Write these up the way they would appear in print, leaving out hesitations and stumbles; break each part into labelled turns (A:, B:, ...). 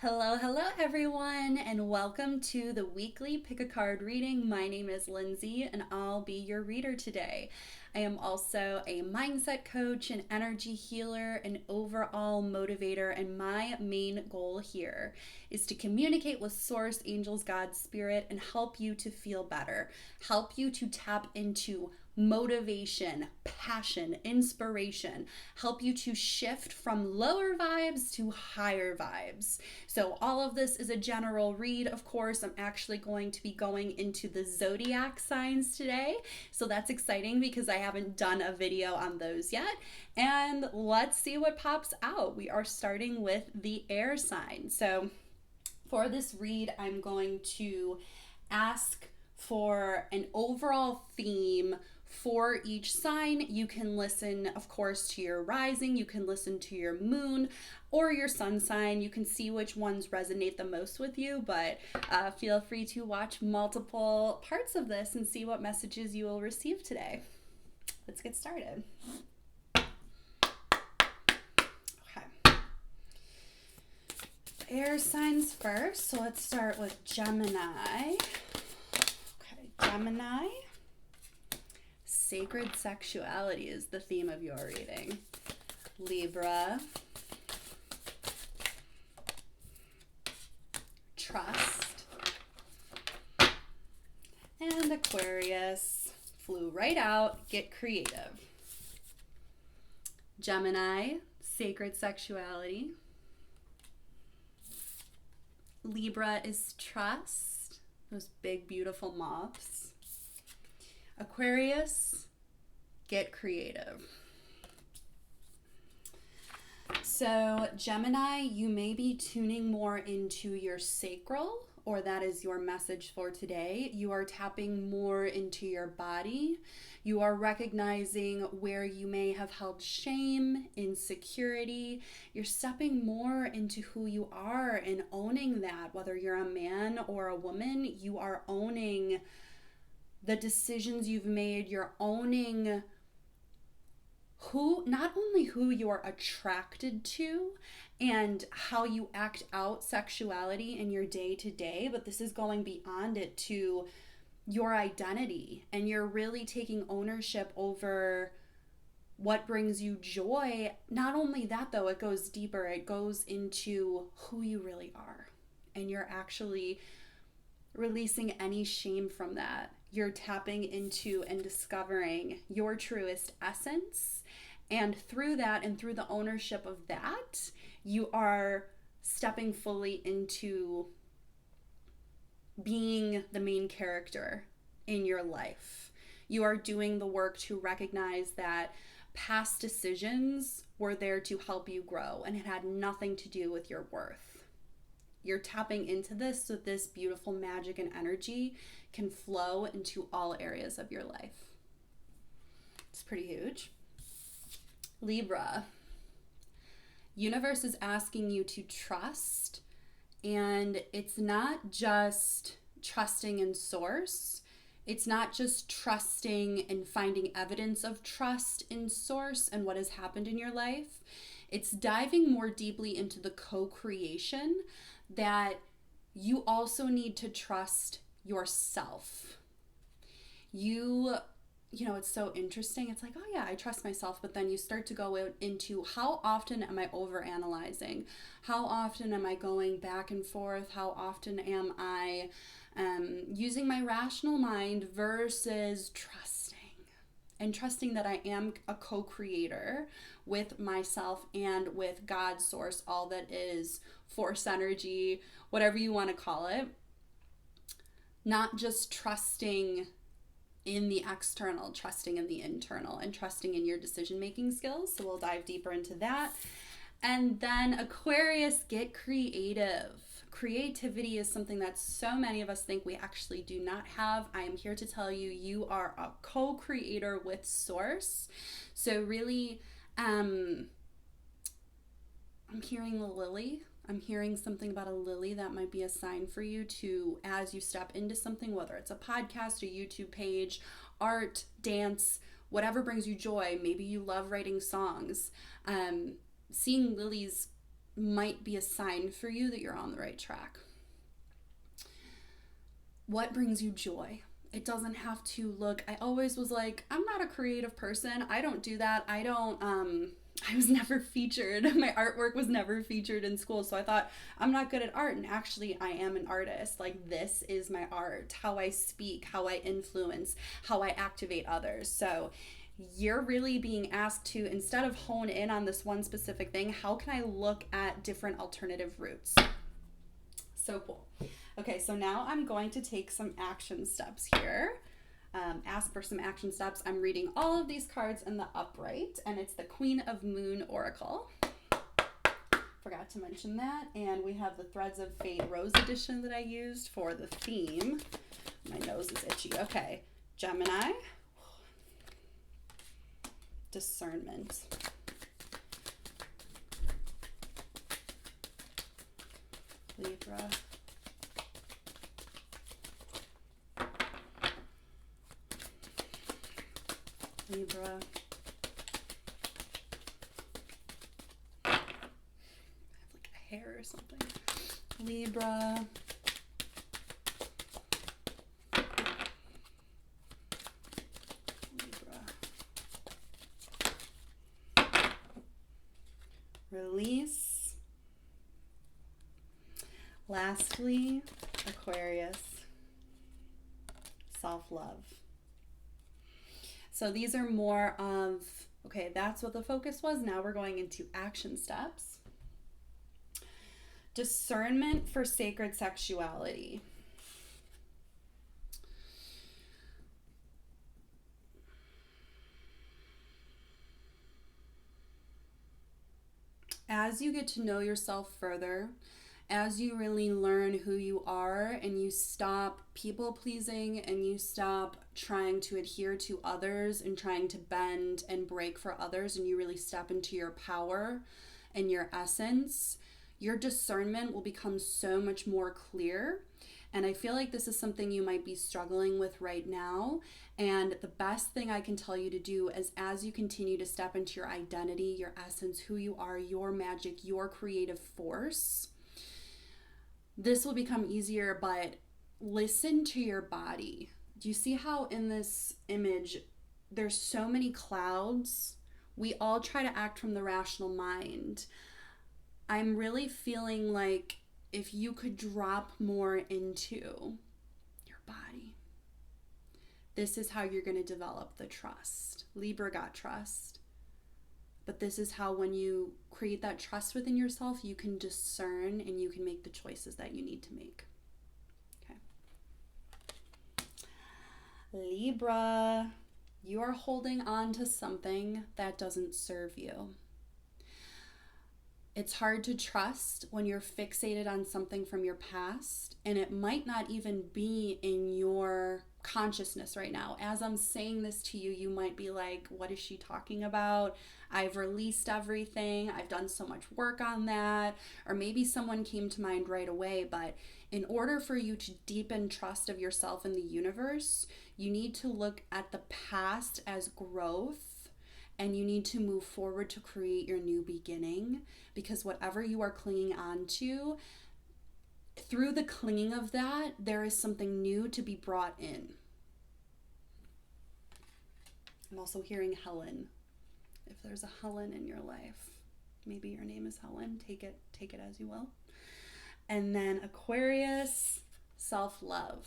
A: Hello everyone, and welcome to the weekly Pick a Card reading. My name is Lindsay, and I'll be your reader today. I am also a mindset coach, an energy healer, an overall motivator, and my main goal here is to communicate with Source, Angels, God, Spirit, and help you to feel better, help you to tap into motivation, passion, inspiration, help you to shift from lower vibes to higher vibes. So all of this is a general read. Of course, I'm actually going to be going into the zodiac signs today. So that's exciting because I haven't done a video on those yet. And let's see what pops out. We are starting with the air sign. So for this read, I'm going to ask for an overall theme for each sign. You can listen, of course, to your rising, you can listen to your moon or your sun sign. You can see which ones resonate the most with you, but feel free to watch multiple parts of this and see what messages you will receive today. Let's get started. Okay. Air signs first, so let's start with Gemini. Okay, Gemini. Sacred sexuality is the theme of your reading. Libra. Trust. And Aquarius. Flew right out. Get creative. Gemini. Sacred sexuality. Libra is trust. Those big, beautiful moths. Aquarius, get creative. So Gemini, you may be tuning more into your sacral, or that is your message for today. You are tapping more into your body. You are recognizing where you may have held shame, insecurity. You're stepping more into who you are and owning that. Whether you're a man or a woman, you are owning the decisions you've made. You're owning not only who you are attracted to and how you act out sexuality in your day to day, but this is going beyond it to your identity, and you're really taking ownership over what brings you joy. Not only that though, it goes deeper. It goes into who you really are, and you're actually releasing any shame from that. You're tapping into and discovering your truest essence. And through that and through the ownership of that, you are stepping fully into being the main character in your life. You are doing the work to recognize that past decisions were there to help you grow, and it had nothing to do with your worth. You're tapping into this so this beautiful magic and energy can flow into all areas of your life. It's pretty huge. Libra. Universe is asking you to trust, and it's not just trusting in source. It's not just trusting and finding evidence of trust in source and what has happened in your life. It's diving more deeply into the co-creation that you also need to trust yourself. You know, it's so interesting. It's like, oh yeah, I trust myself, but then you start to go into how often am I overanalyzing? How often am I going back and forth? How often am I using my rational mind versus trusting that I am a co-creator with myself and with God, source, all that is, force, energy, whatever you want to call it. Not just trusting in the external, trusting in the internal, and trusting in your decision-making skills. So we'll dive deeper into that. And then Aquarius, get creative. Creativity is something that so many of us think we actually do not have. I am here to tell you, you are a co-creator with source. So really, I'm hearing the lily. I'm hearing something about a lily that might be a sign for you to, as you step into something, whether it's a podcast, a YouTube page, art, dance, whatever brings you joy. Maybe you love writing songs. Seeing lilies might be a sign for you that you're on the right track. What brings you joy? It doesn't have to look, I always was like, I'm not a creative person. I don't do that. I was never featured. My artwork was never featured in school. So I thought, I'm not good at art. And actually, I am an artist. Like, this is my art, how I speak, how I influence, how I activate others. So you're really being asked to, instead of hone in on this one specific thing, how can I look at different alternative routes? So cool. Okay, so now I'm going to take some action steps here. Ask for some action steps. I'm reading all of these cards in the upright, and it's the Queen of Moon Oracle. Forgot to mention that. And we have the Threads of Fate Rose Edition that I used for the theme. My nose is itchy. Okay, Gemini. Discernment. Libra. Libra. I have like a hair or something. Libra. Libra. Release. Lastly, Aquarius. Self-love. So these are more of, okay, that's what the focus was. Now we're going into action steps. Discernment for sacred sexuality. As you get to know yourself further, as you really learn who you are and you stop people pleasing and you stop trying to adhere to others and trying to bend and break for others, and you really step into your power and your essence, your discernment will become so much more clear. And I feel like this is something you might be struggling with right now. And the best thing I can tell you to do is, as you continue to step into your identity, your essence, who you are, your magic, your creative force, this will become easier. But listen to your body. Do you see how in this image there's so many clouds? We all try to act from the rational mind. I'm really feeling like if you could drop more into your body, this is how you're going to develop the trust. Libra got trust. But this is how, when you create that trust within yourself, you can discern and you can make the choices that you need to make. Okay. Libra, you are holding on to something that doesn't serve you. It's hard to trust when you're fixated on something from your past, and it might not even be in your consciousness right now. As I'm saying this to you, you might be like, what is she talking about? I've released everything. I've done so much work on that. Or maybe someone came to mind right away. But in order for you to deepen trust of yourself in the universe, you need to look at the past as growth, and you need to move forward to create your new beginning. Because whatever you are clinging on to, through the clinging of that, there is something new to be brought in. I'm also hearing Helen. If there's a Helen in your life, maybe your name is Helen, take it as you will. And then Aquarius, self-love.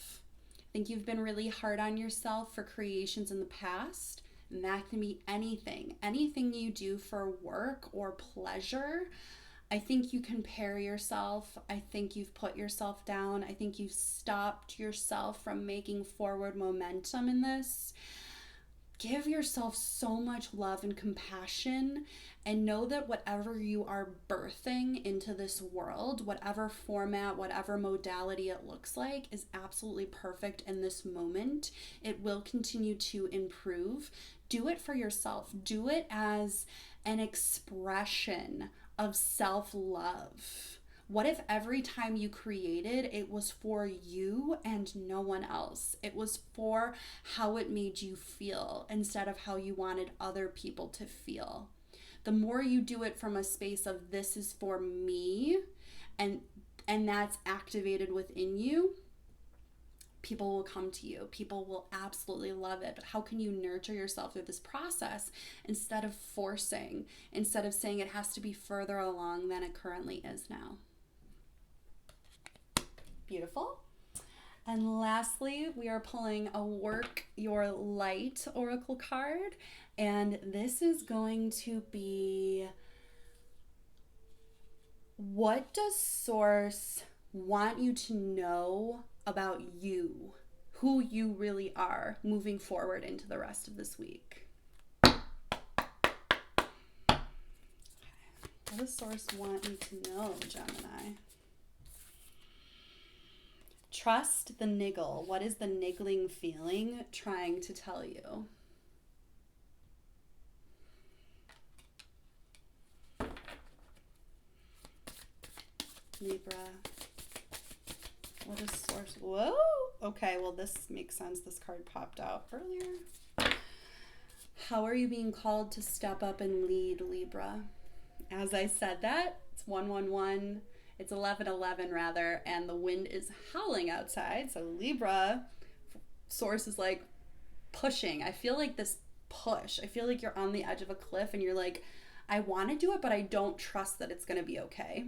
A: I think you've been really hard on yourself for creations in the past. And that can be anything you do for work or pleasure. I think you compare yourself. I think you've put yourself down. I think you've stopped yourself from making forward momentum in this. Give yourself so much love and compassion, and know that whatever you are birthing into this world, whatever format, whatever modality it looks like, is absolutely perfect in this moment. It will continue to improve. Do it for yourself. Do it as an expression of self-love. What if every time you created, it was for you and no one else? It was for how it made you feel instead of how you wanted other people to feel. The more you do it from a space of this is for me, and that's activated within you, people will come to you. People will absolutely love it. But how can you nurture yourself through this process instead of forcing, instead of saying it has to be further along than it currently is now? Beautiful. And lastly, we are pulling a Work Your Light oracle card. And this is going to be, what does Source want you to know about you, who you really are, moving forward into the rest of this week? Okay. What does Source want you to know, Gemini? Trust the niggle. What is the niggling feeling trying to tell you? Libra. What is Source? Whoa! Okay, well, this makes sense. This card popped out earlier. How are you being called to step up and lead, Libra? As I said that, it's 111. It's 11:11 rather, and the wind is howling outside. So Libra, Source is like pushing. I feel like this push. I feel like you're on the edge of a cliff and you're like, I want to do it, but I don't trust that it's going to be okay.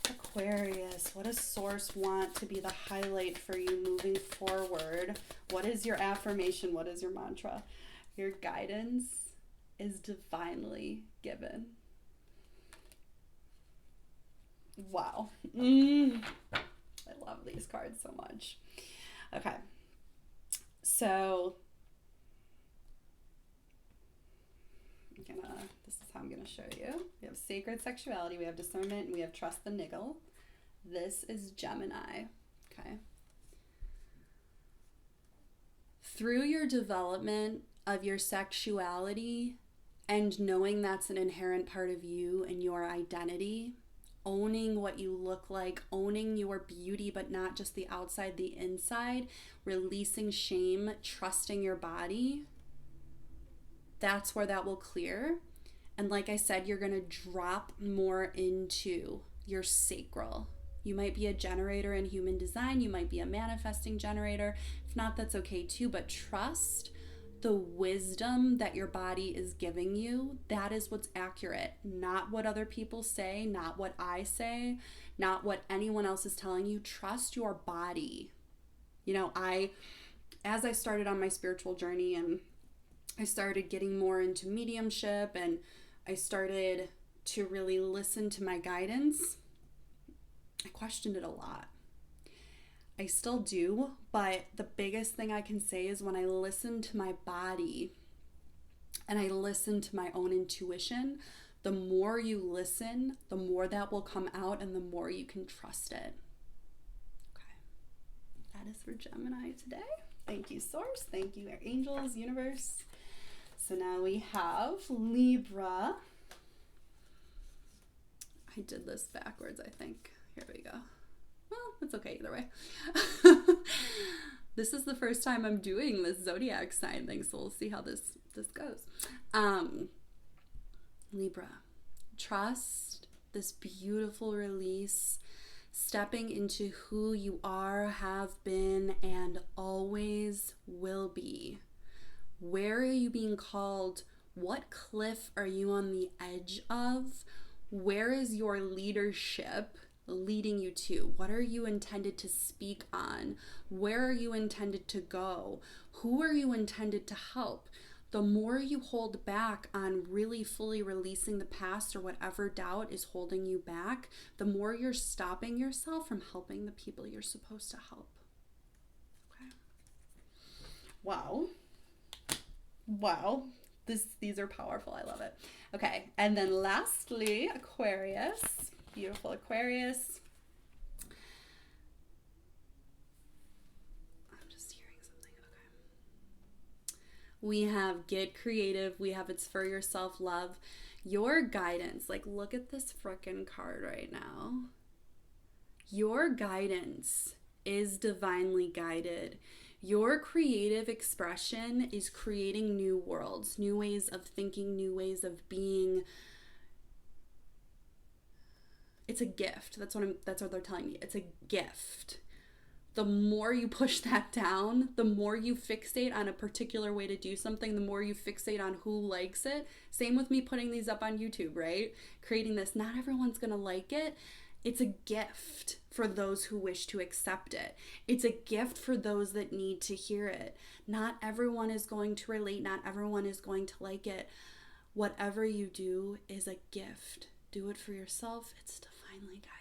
A: Aquarius, what does Source want to be the highlight for you moving forward? What is your affirmation? What is your mantra? Your guidance is divinely given. Wow. I love these cards so much. Okay. So this is how I'm gonna show you. We have sacred sexuality, we have discernment, and we have trust the niggle. This is Gemini. Okay. Through your development of your sexuality and knowing that's an inherent part of you and your identity, owning what you look like, owning your beauty, but not just the outside, the inside, releasing shame, trusting your body, that's where that will clear. And like I said, you're going to drop more into your sacral. You might be a generator in human design. You might be a manifesting generator. If not, that's okay too. But trust the wisdom that your body is giving you. That is what's accurate. Not what other people say, not what I say, not what anyone else is telling you. Trust your body. You know, as I started on my spiritual journey and I started getting more into mediumship and I started to really listen to my guidance, I questioned it a lot. I still do, but the biggest thing I can say is when I listen to my body and I listen to my own intuition, the more you listen, the more that will come out and the more you can trust it. Okay. That is for Gemini today. Thank you, Source. Thank you, angels, universe. So now we have Libra. I did this backwards, I think. Here we go. Well, it's okay either way. This is the first time I'm doing this zodiac sign thing, so we'll see how this goes. Libra, trust this beautiful release, stepping into who you are, have been, and always will be. Where are you being called? What cliff are you on the edge of? Where is your leadership leading you to? What are you intended to speak on? Where are you intended to go? Who are you intended to help? The more you hold back on really fully releasing the past or whatever doubt is holding you back, the more you're stopping yourself from helping the people you're supposed to help. Okay. Wow. Wow. These are powerful. I love it. Okay. And then lastly, Aquarius. Beautiful Aquarius. I'm just hearing something. Okay. We have get creative. We have it's for your self-love. Your guidance. Like, look at this frickin' card right now. Your guidance is divinely guided. Your creative expression is creating new worlds, new ways of thinking, new ways of being. It's a gift. That's what they're telling me. It's a gift. The more you push that down, the more you fixate on a particular way to do something, the more you fixate on who likes it. Same with me putting these up on YouTube, right? Creating this, not everyone's gonna like it. It's a gift for those who wish to accept it. It's a gift for those that need to hear it. Not everyone is going to relate. Not everyone is going to like it. Whatever you do is a gift. Do it for yourself. It's divinely guided.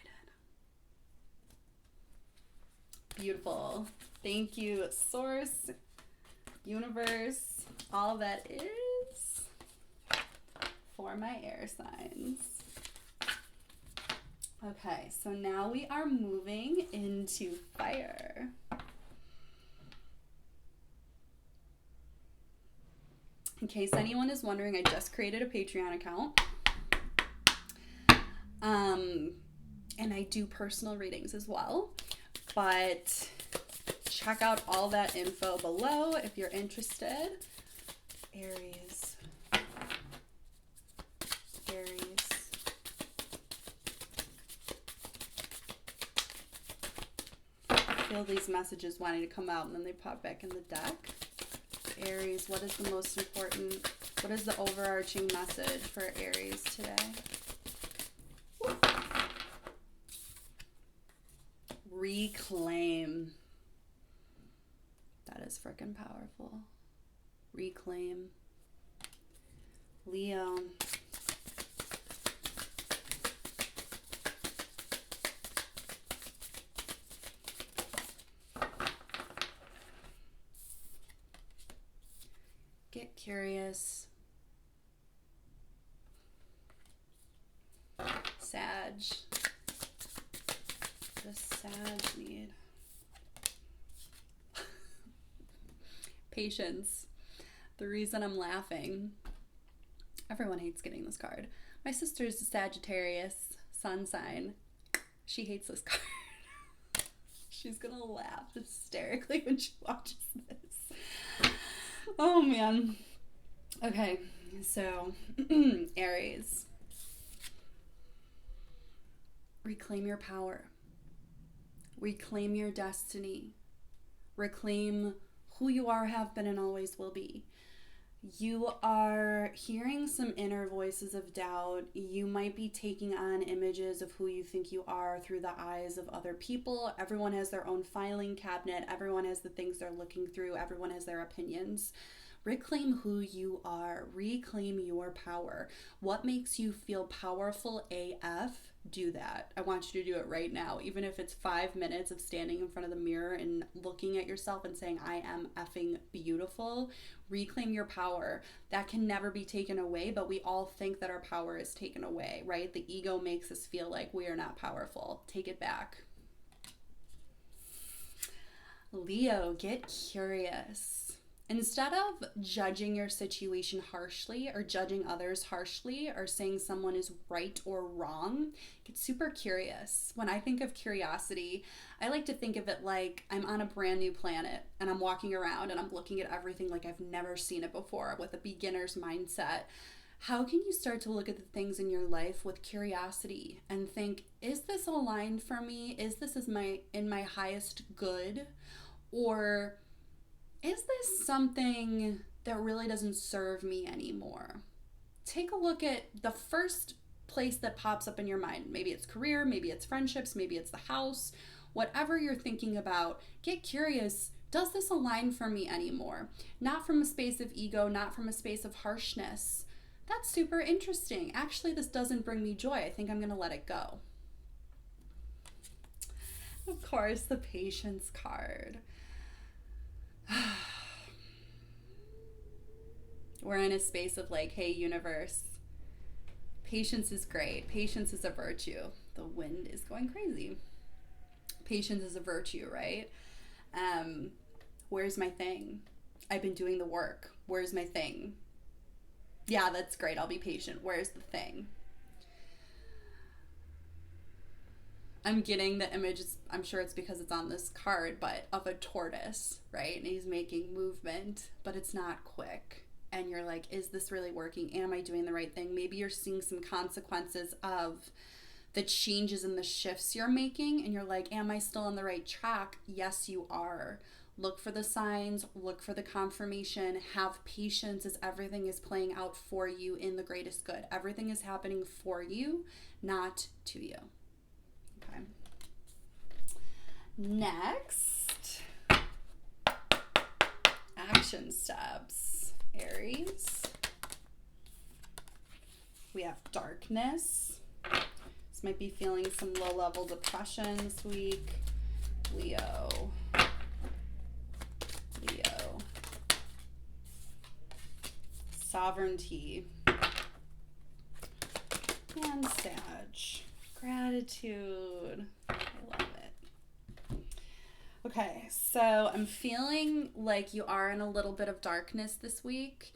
A: Beautiful. Thank you, Source, Universe. All that is for my air signs. Okay, so now we are moving into fire. In case anyone is wondering, I just created a Patreon account. And I do personal readings as well. But check out all that info below if you're interested. Aries. Aries. I feel these messages wanting to come out and then they pop back in the deck. Aries, what is the most important, what is the overarching message for Aries today? Reclaim. That is freaking powerful. Reclaim. Leo. Get curious. Sag. The Sag need. Patience. The reason I'm laughing. Everyone hates getting this card. My sister's a Sagittarius, sun sign. She hates this card. She's gonna laugh hysterically when she watches this. Oh man. Okay, so Aries. Reclaim your power. Reclaim your destiny. Reclaim who you are, have been, and always will be. You are hearing some inner voices of doubt. You might be taking on images of who you think you are through the eyes of other people. Everyone has their own filing cabinet. Everyone has the things they're looking through. Everyone has their opinions. Reclaim who you are. Reclaim your power. What makes you feel powerful AF? Do that. I want you to do it right now. Even if it's 5 minutes of standing in front of the mirror and looking at yourself and saying, I am effing beautiful. Reclaim your power. That can never be taken away, but we all think that our power is taken away, right? The ego makes us feel like we are not powerful. Take it back. Leo, get curious. Instead of judging your situation harshly or judging others harshly or saying someone is right or wrong, get super curious. When I think of curiosity, I like to think of it like I'm on a brand new planet and I'm walking around and I'm looking at everything like I've never seen it before with a beginner's mindset. How can you start to look at the things in your life with curiosity and think, is this aligned for me? Is this in my highest good? Or is this something that really doesn't serve me anymore? Take a look at the first place that pops up in your mind. Maybe it's career, maybe it's friendships, maybe it's the house. Whatever you're thinking about, get curious. Does this align for me anymore? Not from a space of ego, not from a space of harshness. That's super interesting. Actually, this doesn't bring me joy. I think I'm going to let it go. Of course, the patience card. We're in a space of like, hey, universe, patience is great. Patience is a virtue. The wind is going crazy. Patience is a virtue, right? Where's my thing? I've been doing the work. Where's my thing? Yeah, that's great. I'll be patient. Where's the thing? I'm getting the image, I'm sure it's because it's on this card, but of a tortoise, right? And he's making movement, but it's not quick. And you're like, is this really working? Am I doing the right thing? Maybe you're seeing some consequences of the changes and the shifts you're making, and you're like, am I still on the right track? Yes, you are. Look for the signs, look for the confirmation, have patience as everything is playing out for you in the greatest good. Everything is happening for you, not to you. Okay. Next, action steps. Aries. We have darkness. This might be feeling some low-level depression this week. Leo. Sovereignty. And Sag. Gratitude. I love it. Okay, so I'm feeling like you are in a little bit of darkness this week.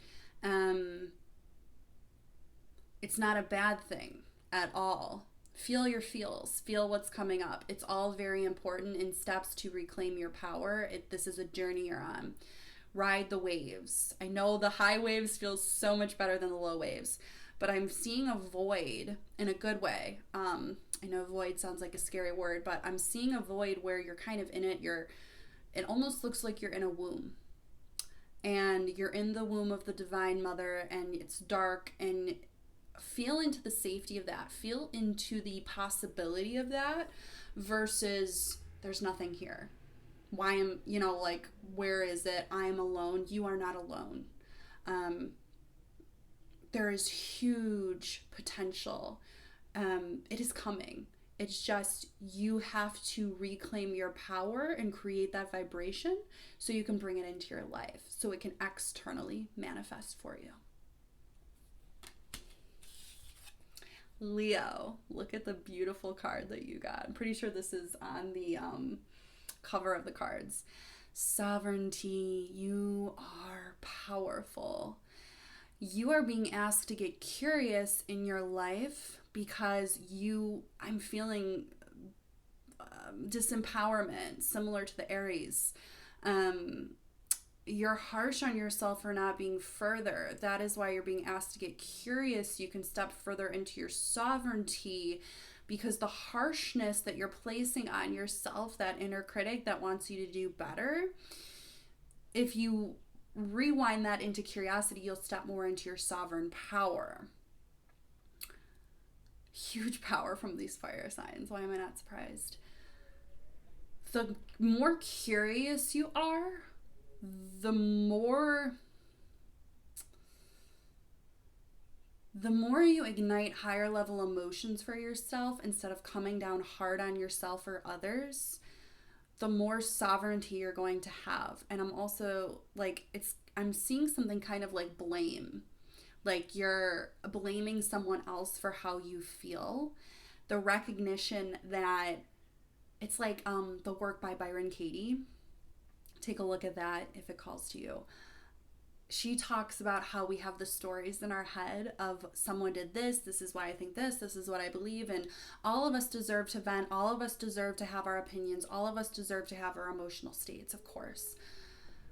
A: It's not a bad thing at all. Feel your feels. Feel what's coming up. It's all very important in steps to reclaim your power. This is a journey you're on. Ride the waves. I know the high waves feel so much better than the low waves, but I'm seeing a void in a good way. I know void sounds like a scary word, but I'm seeing a void where you're kind of in it. It almost looks like you're in a womb, and you're in the womb of the Divine Mother, and it's dark, and feel into the safety of that. Feel into the possibility of that versus there's nothing here. Why am, like, where is it? I'm alone. You are not alone. There is huge potential. It is coming. It's just you have to reclaim your power and create that vibration so you can bring it into your life, so it can externally manifest for you. Leo, look at the beautiful card that you got. I'm pretty sure this is on the cover of the cards. Sovereignty. You are powerful. You are being asked to get curious in your life because I'm feeling disempowerment, similar to the Aries. You're harsh on yourself for not being further. That is why you're being asked to get curious. You can step further into your sovereignty, because the harshness that you're placing on yourself, that inner critic that wants you to do better, if you rewind that into curiosity, you'll step more into your sovereign power. Huge power from these fire signs. Why am I not surprised? The more curious you are, the more you ignite higher level emotions for yourself instead of coming down hard on yourself or others, the more sovereignty you're going to have. And I'm also I'm seeing something kind of like blame. Like you're blaming someone else for how you feel. The recognition that it's like the work by Byron Katie. Take a look at that if it calls to you. She talks about how we have the stories in our head of someone did this is why I think this is what I believe, and all of us deserve to vent, all of us deserve to have our opinions, all of us deserve to have our emotional states, of course.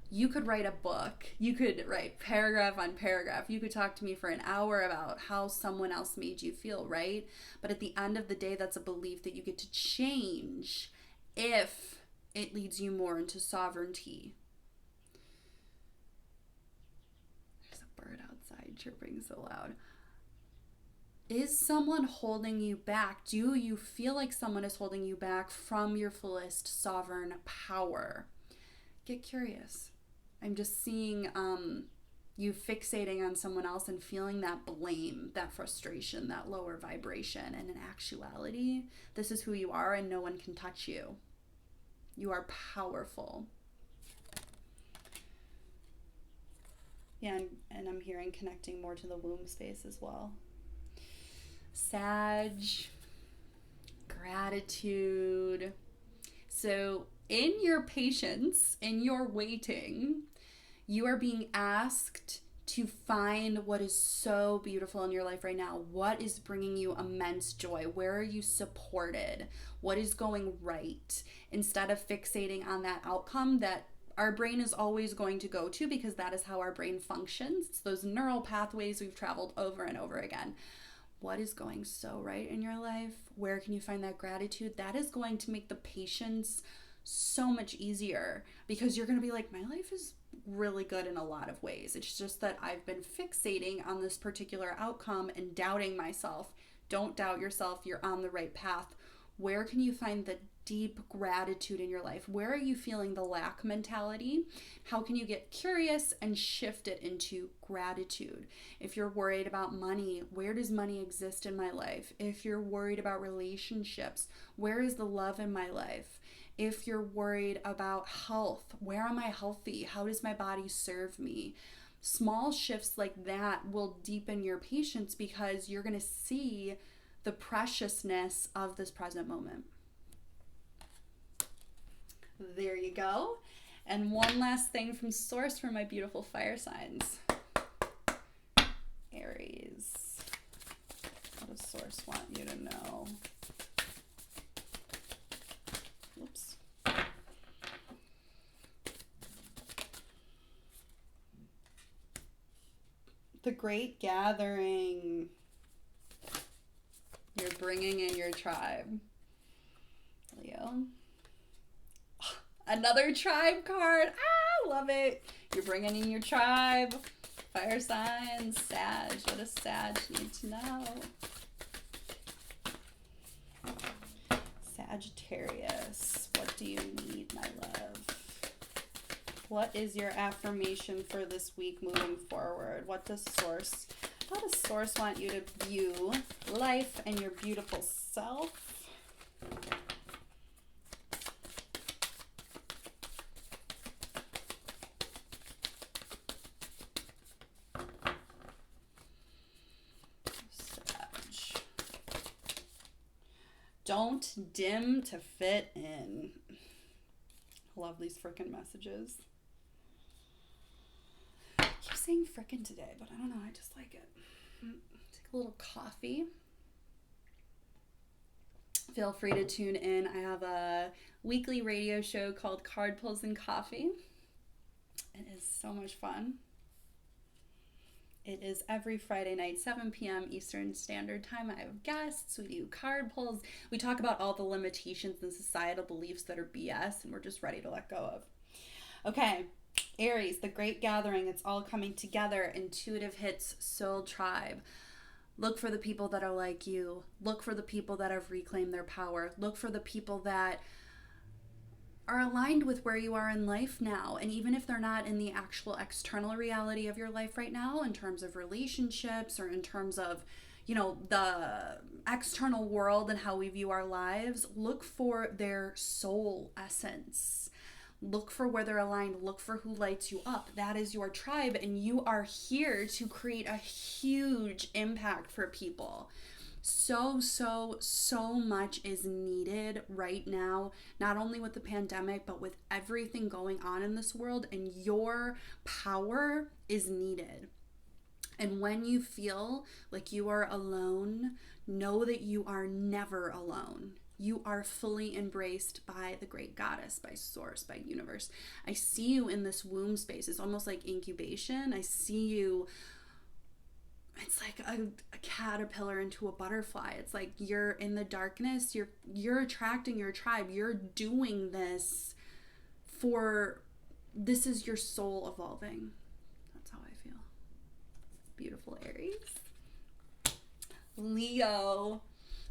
A: You could write a book, you could write paragraph on paragraph, you could talk to me for an hour about how someone else made you feel, right? But at the end of the day, that's a belief that you get to change if it leads you more into sovereignty. There's a bird outside chirping so loud. Is someone holding you back? Do you feel like someone is holding you back from your fullest sovereign power? Get curious. I'm just seeing you fixating on someone else and feeling that blame, that frustration, that lower vibration. And in actuality, this is who you are and no one can touch you. You are powerful. Yeah, and I'm hearing connecting more to the womb space as well. Sag, gratitude. So in your patience, in your waiting, you are being asked to find what is so beautiful in your life right now. What is bringing you immense joy? Where are you supported? What is going right? Instead of fixating on that outcome that our brain is always going to go to, because that is how our brain functions. It's those neural pathways we've traveled over and over again. What is going so right in your life? Where can you find that gratitude? That is going to make the patience so much easier, because you're going to be like, my life is really good in a lot of ways. It's just that I've been fixating on this particular outcome and doubting myself. Don't doubt yourself. You're on the right path. Where can you find the deep gratitude in your life? Where are you feeling the lack mentality? How can you get curious and shift it into gratitude? If you're worried about money, where does money exist in my life? If you're worried about relationships, where is the love in my life? If you're worried about health, where am I healthy? How does my body serve me? Small shifts like that will deepen your patience, because you're going to see the preciousness of this present moment. There you go. And one last thing from Source for my beautiful fire signs. Aries. What does Source want you to know? Oops. The Great Gathering. You're bringing in your tribe. Leo. Another tribe card. Ah, love it. You're bringing in your tribe. Fire signs. Sag. What does Sag need to know? Sagittarius. What do you need, my love? What is your affirmation for this week moving forward? How does Source want you to view life and your beautiful self? Don't dim to fit in. I love these frickin' messages. I keep saying frickin' today, but I don't know. I just like it. Take a little coffee. Feel free to tune in. I have a weekly radio show called Card Pulls and Coffee. It is so much fun. It is every Friday night, 7 p.m. Eastern Standard Time. I have guests. We do card pulls. We talk about all the limitations and societal beliefs that are BS, and we're just ready to let go of. Okay, Aries, the Great Gathering. It's all coming together. Intuitive hits, Soul Tribe. Look for the people that are like you. Look for the people that have reclaimed their power. Look for the people that are aligned with where you are in life now. And even if they're not in the actual external reality of your life right now, in terms of relationships or in terms of, the external world and how we view our lives, look for their soul essence. Look for where they're aligned. Look for who lights you up. That is your tribe, and you are here to create a huge impact for people. So much is needed right now, not only with the pandemic, but with everything going on in this world, and your power is needed. And when you feel like you are alone, know that you are never alone. You are fully embraced by the great goddess, by Source, by universe. I see you in this womb space. It's almost like incubation. I see you. It's like a caterpillar into a butterfly. It's like you're in the darkness. You're attracting your tribe. You're doing this this is your soul evolving. That's how I feel. Beautiful Aries. Leo.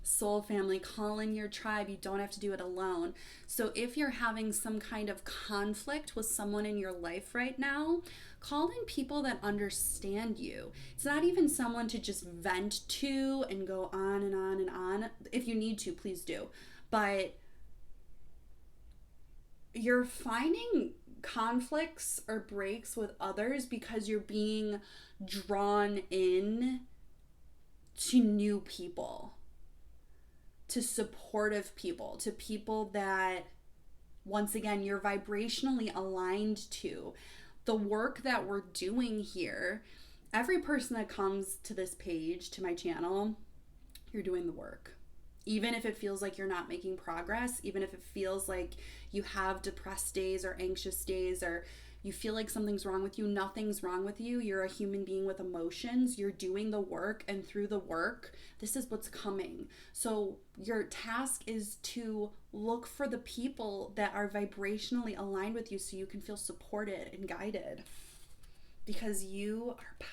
A: Soul family, call in your tribe. You don't have to do it alone. So if you're having some kind of conflict with someone in your life right now, call in people that understand you. It's not even someone to just vent to and go on and on and on. If you need to, please do. But you're finding conflicts or breaks with others because you're being drawn in to new people, to supportive people, to people that, once again, you're vibrationally aligned to. The work that we're doing here Every person that comes to this page, to my channel, you're doing the work. Even if it feels like you're not making progress, even if it feels like you have depressed days or anxious days, or you feel like something's wrong with you, nothing's wrong with you. You're a human being with emotions. You're doing the work, and through the work, this is what's coming. So your task is to look for the people that are vibrationally aligned with you so you can feel supported and guided, because you are powerful.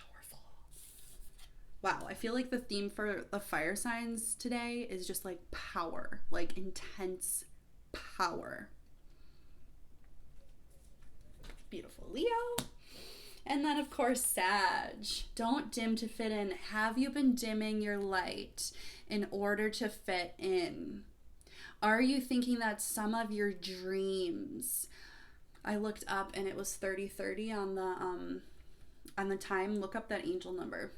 A: Wow, I feel like the theme for the fire signs today is just like power, like intense power. Beautiful Leo. And then, of course, Sag. Don't dim to fit in. Have you been dimming your light in order to fit in? Are you thinking that some of your dreams, I looked up and it was 30-30 on the time. Look up that angel number.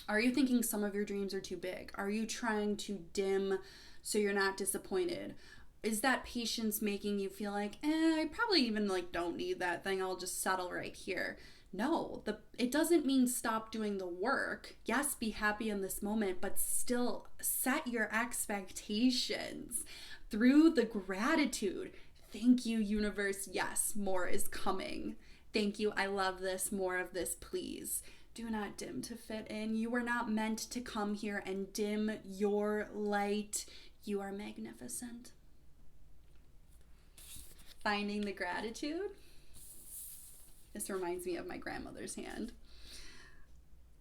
A: Are you thinking some of your dreams are too big? Are you trying to dim so you're not disappointed? Is that patience making you feel like, I probably even like don't need that thing. I'll just settle right here. No, it doesn't mean stop doing the work. Yes, be happy in this moment, but still set your expectations through the gratitude. Thank you, universe. Yes, more is coming. Thank you. I love this. More of this, please. Do not dim to fit in. You were not meant to come here and dim your light. You are magnificent. Finding the gratitude. This reminds me of my grandmother's hand.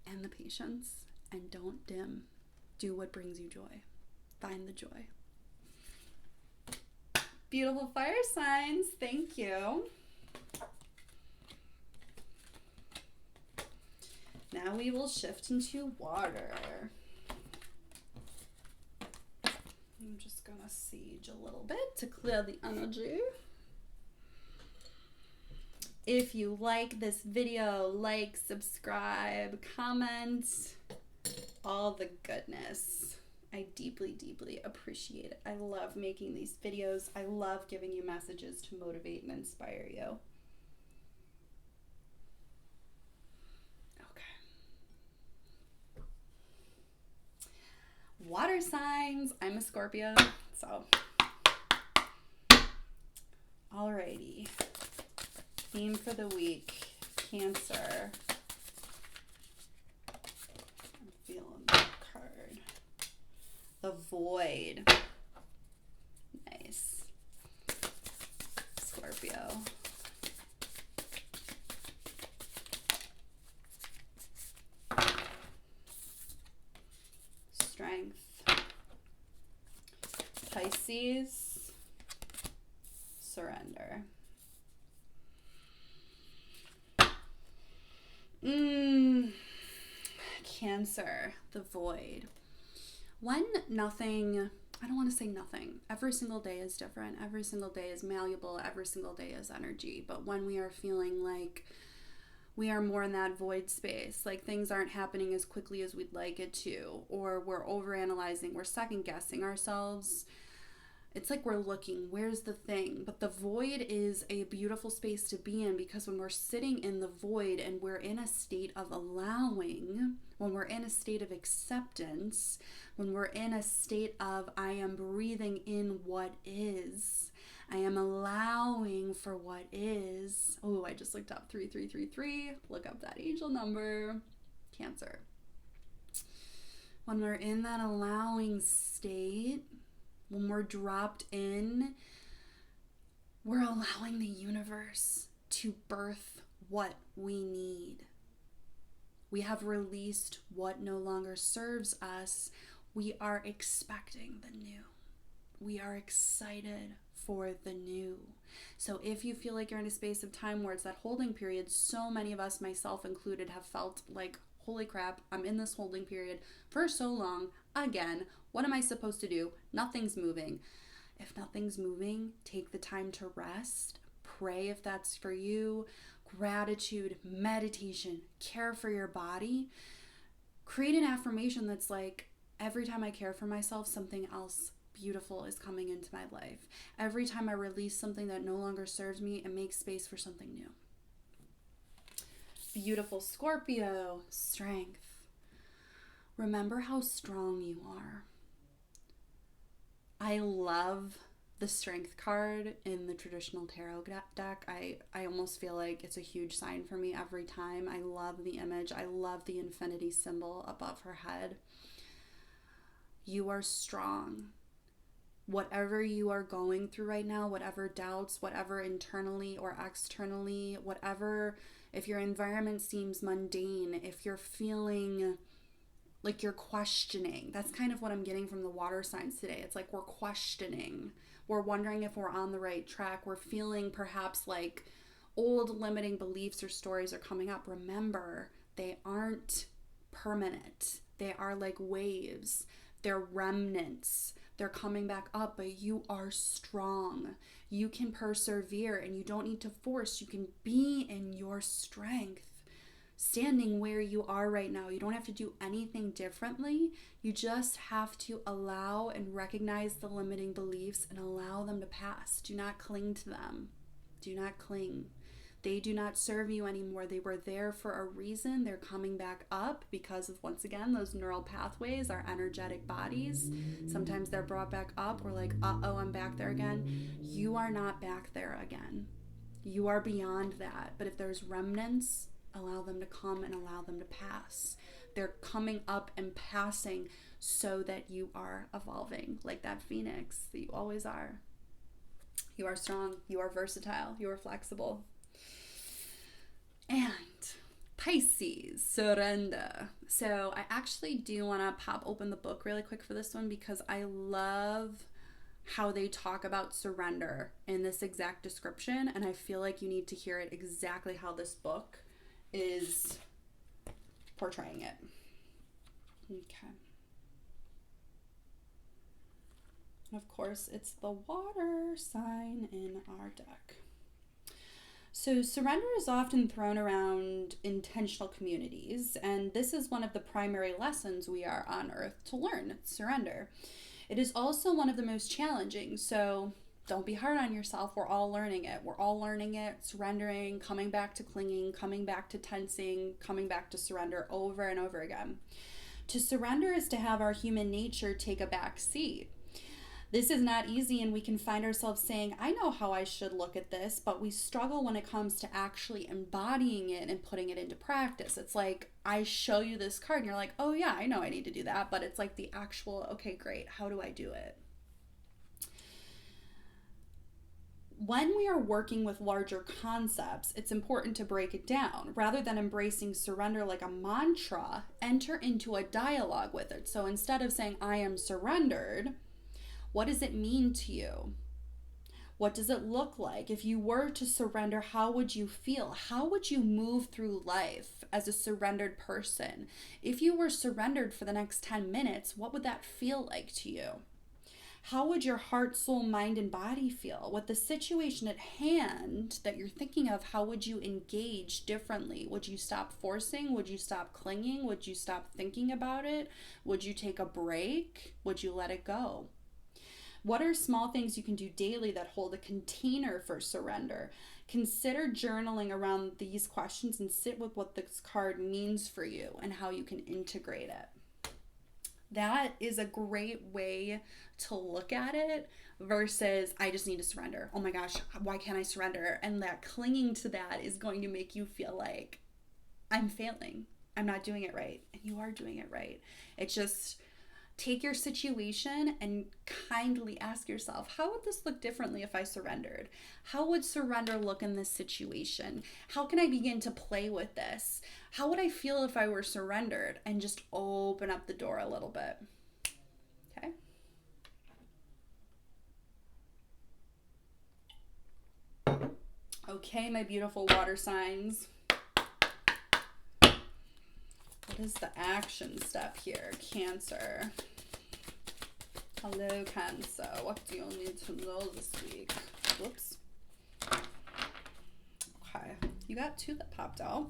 A: And the patience. And don't dim. Do what brings you joy. Find the joy. Beautiful fire signs. Thank you. Now we will shift into water. I'm just gonna siege a little bit to clear the energy. If you like this video, like, subscribe, comment, all the goodness. I deeply, deeply appreciate it. I love making these videos. I love giving you messages to motivate and inspire you. Water signs. I'm a Scorpio, so alrighty. Theme for the week, Cancer. I'm feeling that card. The Void. Nice. Scorpio. Strength. Pisces. Surrender. Cancer. The Void. When nothing, I don't want to say nothing. Every single day is different. Every single day is malleable. Every single day is energy. But when we are feeling like we are more in that void space, like things aren't happening as quickly as we'd like it to, or we're overanalyzing, we're second guessing ourselves. It's like we're looking, where's the thing? But the void is a beautiful space to be in, because when we're sitting in the void and we're in a state of allowing, when we're in a state of acceptance, when we're in a state of I am breathing in what is, I am allowing for what is. Oh, I just looked up 3333. Look up that angel number. Cancer. When we're in that allowing state, when we're dropped in, we're allowing the universe to birth what we need. We have released what no longer serves us. We are expecting the new. We are excited for the new. So if you feel like you're in a space of time where it's that holding period, so many of us, myself included, have felt like, holy crap, I'm in this holding period for so long. Again, what am I supposed to do? Nothing's moving. If nothing's moving, take the time to rest. Pray if that's for you. Gratitude, meditation, care for your body. Create an affirmation that's like, every time I care for myself, something else beautiful is coming into my life. Every time I release something that no longer serves me, it makes space for something new. Beautiful Scorpio, strength. Remember how strong you are. I love the strength card in the traditional tarot deck. I almost feel like it's a huge sign for me every time. I love the image. I love the infinity symbol above her head. You are strong. Whatever you are going through right now, whatever doubts, whatever internally or externally, whatever, if your environment seems mundane, if you're feeling like you're questioning, that's kind of what I'm getting from the water signs today. It's like we're questioning. We're wondering if we're on the right track. We're feeling perhaps like old limiting beliefs or stories are coming up. Remember, they aren't permanent. They are like waves. They're remnants. They're coming back up, but you are strong. You can persevere and you don't need to force. You can be in your strength. Standing where you are right now. You don't have to do anything differently. You just have to allow and recognize the limiting beliefs and allow them to pass. Do not cling to them. Do not cling. They do not serve you anymore. They were there for a reason. They're coming back up because of, once again, those neural pathways, our energetic bodies. Sometimes they're brought back up. We're like, uh-oh, I'm back there again. You are not back there again. You are beyond that. But if there's remnants, allow them to come and allow them to pass. They're coming up and passing so that you are evolving like that phoenix that you always are. You are strong. You are versatile. You are flexible. And Pisces, surrender. So I actually do want to pop open the book really quick for this one because I love how they talk about surrender in this exact description. And I feel like you need to hear it exactly how this book is portraying it. Okay. Of course, it's the water sign in our deck. So surrender is often thrown around intentional communities, and this is one of the primary lessons we are on Earth to learn, surrender. It is also one of the most challenging, so don't be hard on yourself. We're all learning it. We're all learning it, surrendering, coming back to clinging, coming back to tensing, coming back to surrender over and over again. To surrender is to have our human nature take a back seat. This is not easy, and we can find ourselves saying, I know how I should look at this, but we struggle when it comes to actually embodying it and putting it into practice. It's like, I show you this card and you're like, oh yeah, I know I need to do that, but it's like the actual, okay, great, how do I do it? When we are working with larger concepts, it's important to break it down. Rather than embracing surrender like a mantra, enter into a dialogue with it. So instead of saying, I am surrendered, what does it mean to you? What does it look like? If you were to surrender, how would you feel? How would you move through life as a surrendered person? If you were surrendered for the next 10 minutes, what would that feel like to you? How would your heart, soul, mind, and body feel? With the situation at hand that you're thinking of, how would you engage differently? Would you stop forcing? Would you stop clinging? Would you stop thinking about it? Would you take a break? Would you let it go? What are small things you can do daily that hold a container for surrender? Consider journaling around these questions and sit with what this card means for you and how you can integrate it. That is a great way to look at it versus I just need to surrender. Oh my gosh, why can't I surrender? And that clinging to that is going to make you feel like I'm failing. I'm not doing it right. And you are doing it right. It's just take your situation and kindly ask yourself, how would this look differently if I surrendered? How would surrender look in this situation? How can I begin to play with this? How would I feel if I were surrendered? And just open up the door a little bit. Okay. Okay, my beautiful water signs. What is the action step here? Cancer. Hello, Cancer. What do you need to know this week? Whoops. Okay. You got two that popped out.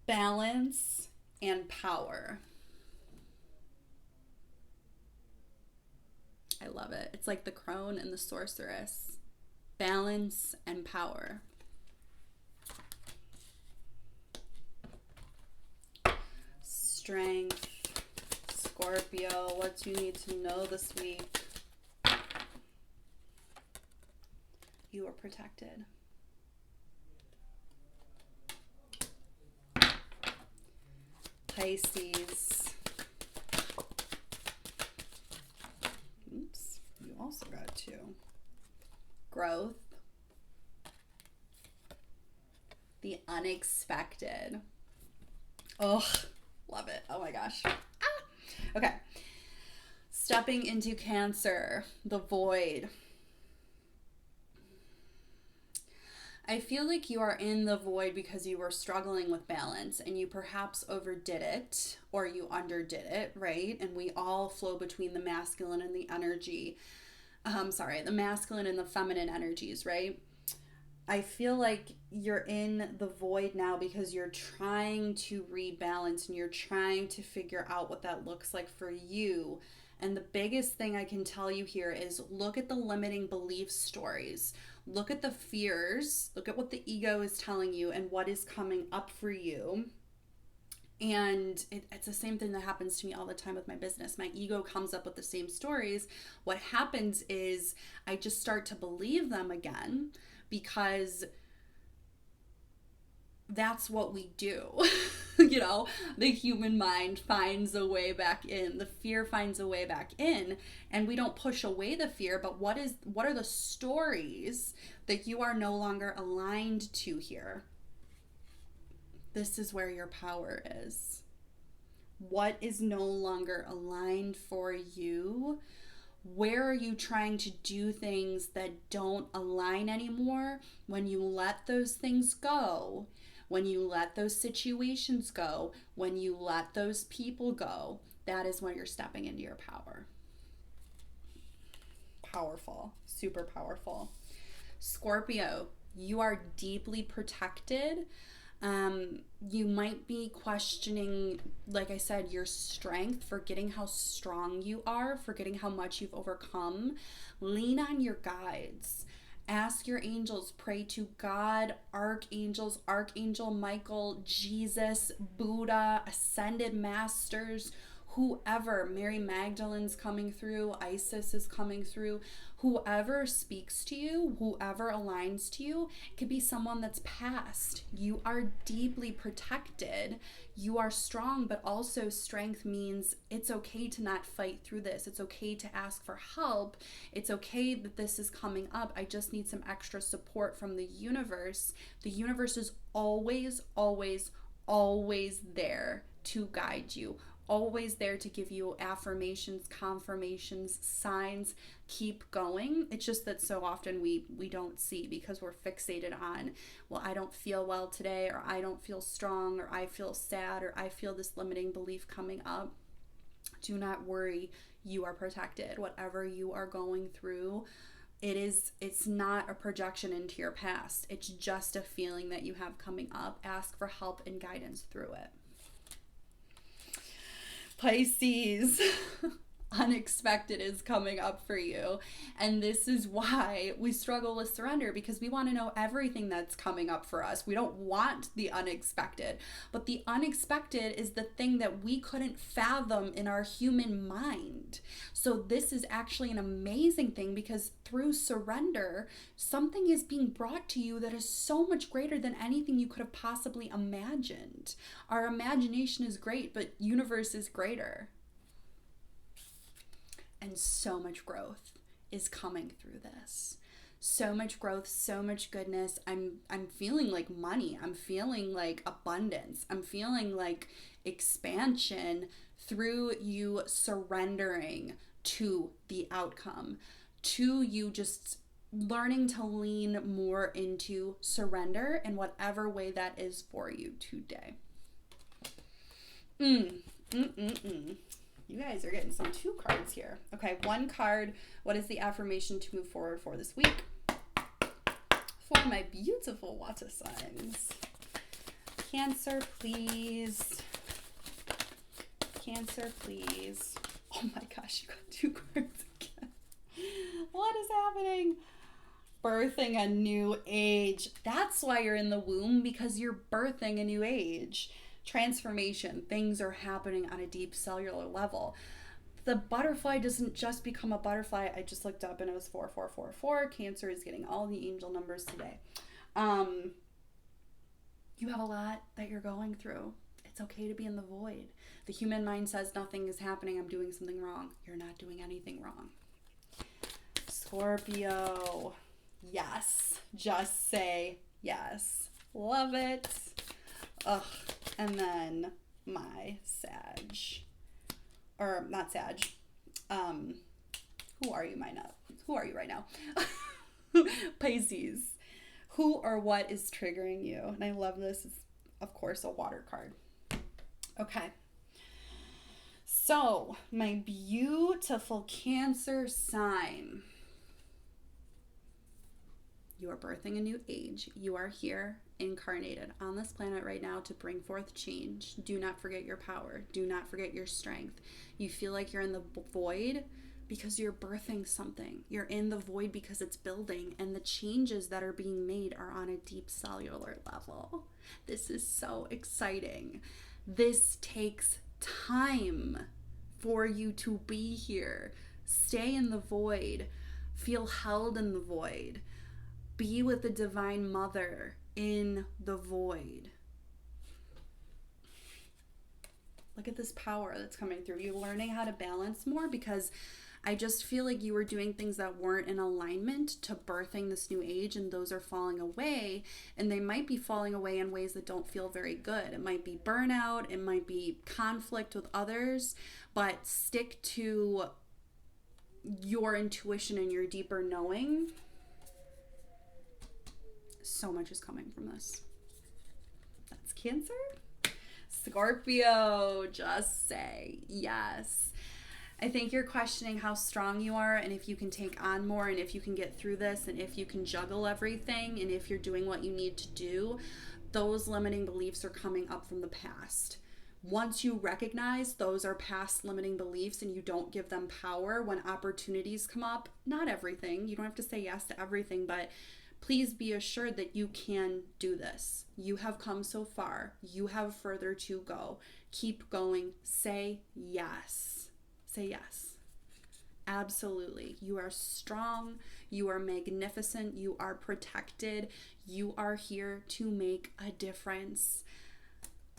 A: Balance and power. I love it. It's like the crone and the sorceress. Balance and power. strength. Scorpio, what do you need to know this week? You are protected. Pisces. Oops, you also got 2. Growth. The unexpected. Oh, love it. Oh my gosh. Ah! Okay. Stepping into Cancer, the void. I feel like you are in the void because you were struggling with balance and you perhaps overdid it or you underdid it, right? And we all flow between the masculine and the energy. The masculine and the feminine energies, right? I feel like you're in the void now because you're trying to rebalance and you're trying to figure out what that looks like for you. And the biggest thing I can tell you here is look at the limiting belief stories. Look at the fears. Look at what the ego is telling you and what is coming up for you. And it's the same thing that happens to me all the time with my business. My ego comes up with the same stories. What happens is I just start to believe them again because that's what we do. You know, the human mind finds a way back in. The fear finds a way back in, and we don't push away the fear, but what are the stories that you are no longer aligned to here? This is where your power is. What is no longer aligned for you? Where are you trying to do things that don't align anymore? When you let those things go, when you let those situations go, when you let those people go, that is when you're stepping into your power. Powerful, super powerful. Scorpio, you are deeply protected. You might be questioning, like I said, your strength, forgetting how strong you are, forgetting how much you've overcome. Lean on your guides. Ask your angels, pray to God, archangels, Archangel Michael, Jesus, Buddha, ascended masters, whoever. Mary Magdalene's coming through, Isis is coming through. Whoever speaks to you, whoever aligns to you, it could be someone that's passed. You are deeply protected. You are strong, but also strength means it's okay to not fight through this. It's okay to ask for help. It's okay that this is coming up. I just need some extra support from the universe. The universe is always, always, always there to guide you. Always there to give you affirmations, confirmations, signs. Keep going. It's just that so often we don't see because we're fixated on, well, I don't feel well today, or I don't feel strong, or I feel sad, or I feel this limiting belief coming up. Do not worry. You are protected. Whatever you are going through, it's not a projection into your past. It's just a feeling that you have coming up. Ask for help and guidance through it. Pisces, unexpected is coming up for you. And this is why we struggle with surrender, because we want to know everything that's coming up for us. We don't want the unexpected, but the unexpected is the thing that we couldn't fathom in our human mind. So this is actually an amazing thing, because through surrender, something is being brought to you that is so much greater than anything you could have possibly imagined. Our imagination is great, but universe is greater. And so much growth is coming through this. So much growth, so much goodness. I'm feeling like money. I'm feeling like abundance. I'm feeling like expansion through you surrendering to the outcome, to you just learning to lean more into surrender in whatever way that is for you today. You guys are getting some 2 cards here. Okay, 1 card. What is the affirmation to move forward for this week? For my beautiful water signs. Cancer, please. Cancer, please. Oh my gosh, you got 2 cards again. What is happening? Birthing a new age. That's why you're in the womb, because you're birthing a new age. transformation. Things are happening on a deep cellular level. The butterfly doesn't just become a butterfly. I just looked up and it was 4444. Cancer is getting all the angel numbers today. You have a lot that you're going through. It's okay to be in the void. The human mind says nothing is happening. I'm doing something wrong. You're not doing anything wrong. Scorpio. Yes. Just say yes. Love it. Ugh. And then my Sag. Or not Sag. Who are you right now? Pisces. Who or what is triggering you? And I love this. It's, of course, a water card. Okay. So, my beautiful Cancer sign. You are birthing a new age. You are here, incarnated on this planet right now to bring forth change. Do not forget your power. Do not forget your strength. You feel like you're in the void because you're birthing something. You're in the void because it's building, and the changes that are being made are on a deep cellular level. This is so exciting. This takes time for you to be here. Stay in the void. Feel held in the void. Be with the Divine Mother in the void. Look at this power that's coming through. You're learning how to balance more, because I just feel like you were doing things that weren't in alignment to birthing this new age, and those are falling away, and they might be falling away in ways that don't feel very good. It might be burnout, it might be conflict with others, but stick to your intuition and your deeper knowing. So much is coming from this. That's Cancer. Scorpio, just say yes. I think you're questioning how strong you are, and if you can take on more, and if you can get through this, and if you can juggle everything, and if you're doing what you need to do. Those limiting beliefs are coming up from the past. Once you recognize those are past limiting beliefs and you don't give them power when opportunities come up, not everything, you don't have to say yes to everything, but please be assured that you can do this. You have come so far. You have further to go. Keep going. Say yes. Say yes. Absolutely. You are strong. You are magnificent. You are protected. You are here to make a difference.